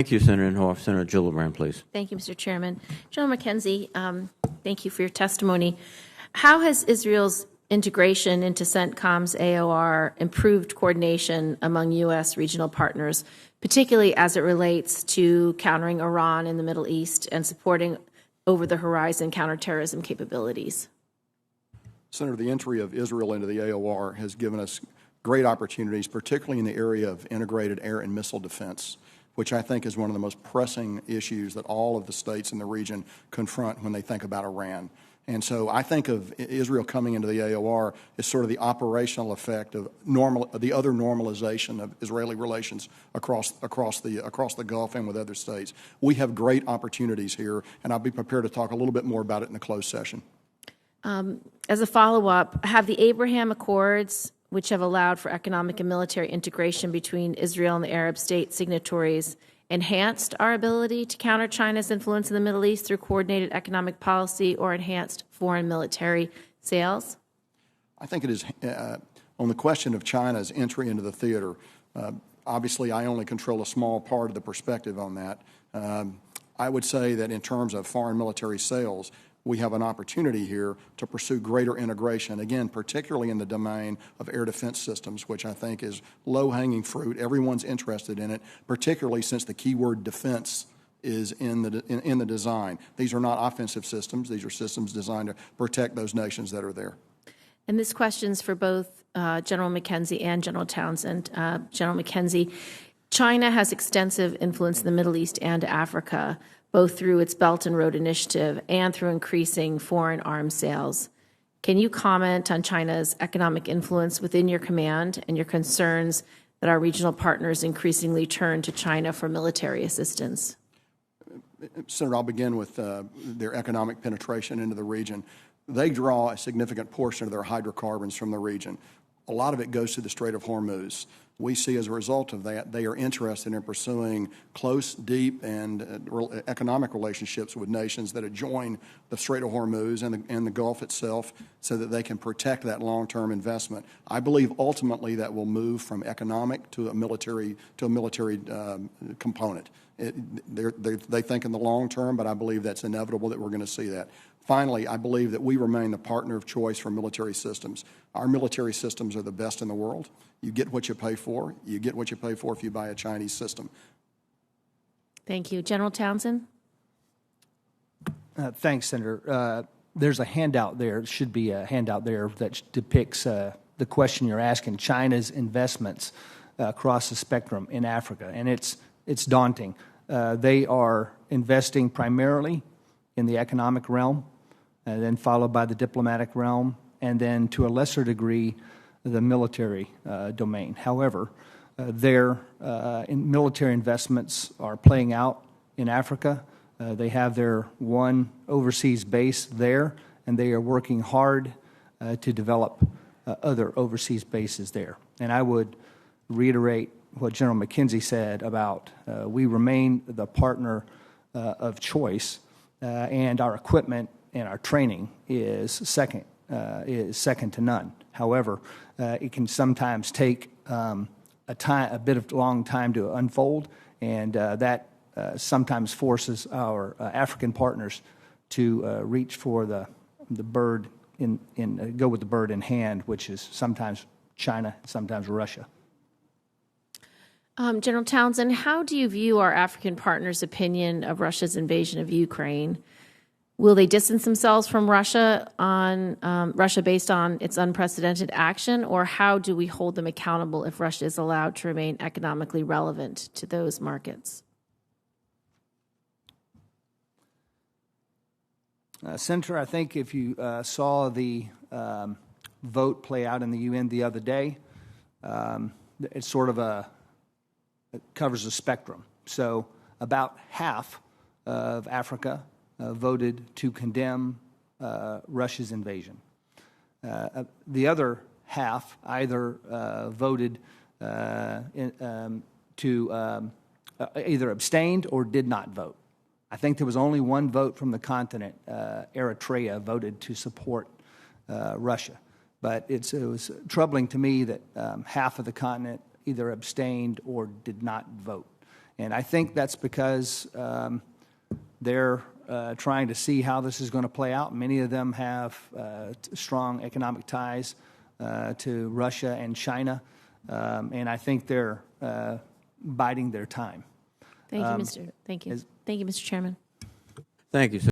Thank you, Senator Inhofe. Senator Gillibrand, please. Thank you, Mr. Chairman. General McKenzie, thank you for your testimony. How has Israel's integration into CENTCOM's AOR improved coordination among U.S. regional partners, particularly as it relates to countering Iran in the Middle East and supporting over-the-horizon counterterrorism capabilities? Senator, the entry of Israel into the AOR has given us great opportunities, particularly in the area of integrated air and missile defense, which I think is one of the most pressing issues that all of the states in the region confront when they think about Iran. And so I think of Israel coming into the AOR as sort of the operational effect of the other normalization of Israeli relations across the Gulf and with other states. We have great opportunities here, and I'll be prepared to talk a little bit more about it in the closed session. As a follow-up, have the Abraham Accords, which have allowed for economic and military integration between Israel and the Arab state signatories, enhanced our ability to counter China's influence in the Middle East through coordinated economic policy or enhanced foreign military sales? I think it is, on the question of China's entry into the theater, obviously I only control a small part of the perspective on that. I would say that in terms of foreign military sales, we have an opportunity here to pursue greater integration, again, particularly in the domain of air defense systems, which I think is low-hanging fruit. Everyone's interested in it, particularly since the keyword defense is in the design. These are not offensive systems. These are systems designed to protect those nations that are there. And this question's for both General McKenzie and General Townsend. General McKenzie, China has extensive influence in the Middle East and Africa, both through its Belt and Road Initiative and through increasing foreign arms sales. Can you comment on China's economic influence within your command and your concerns that our regional partners increasingly turn to China for military assistance? Senator, I'll begin with their economic penetration into the region. They draw a significant portion of their hydrocarbons from the region. A lot of it goes to the Strait of Hormuz. We see as a result of that, they are interested in pursuing close, deep, and economic relationships with nations that adjoin the Strait of Hormuz and the Gulf itself so that they can protect that long-term investment. I believe ultimately that will move from economic to a military component. They think in the long term, but I believe that's inevitable that we're going to see that. Finally, I believe that we remain the partner of choice for military systems. Our military systems are the best in the world. You get what you pay for. You get what you pay for if you buy a Chinese system. Thank you. General Townsend? Thanks, Senator. There's a handout there, should be a handout there that depicts the question you're asking, China's investments across the spectrum in Africa, and it's daunting. They are investing primarily in the economic realm, and then followed by the diplomatic realm, and then to a lesser degree, the military domain. However, their military investments are playing out in Africa. They have their one overseas base there, and they are working hard to develop other overseas bases there. And I would reiterate what General McKenzie said about we remain the partner of choice, and our equipment and our training is second to none. However, it can sometimes take a bit of long time to unfold, and that sometimes forces our African partners to reach for the bird go with the bird in hand, which is sometimes China, sometimes Russia. General Townsend, how do you view our African partners' opinion of Russia's invasion of Ukraine? Will they distance themselves from Russia based on its unprecedented action, or how do we hold them accountable if Russia is allowed to remain economically relevant to those markets? Senator, I think if you saw the vote play out in the UN the other day, it's sort of it covers a spectrum. So about half of Africa voted to condemn Russia's invasion. The other half either voted to either abstained or did not vote. I think there was only one vote from the continent. Eritrea voted to support Russia. But it was troubling to me that half of the continent either abstained or did not vote. And I think that's because they're trying to see how this is going to play out. Many of them have strong economic ties to Russia and China, and I think they're biding their time. Thank you, Mr. Chairman. Thank you, sir.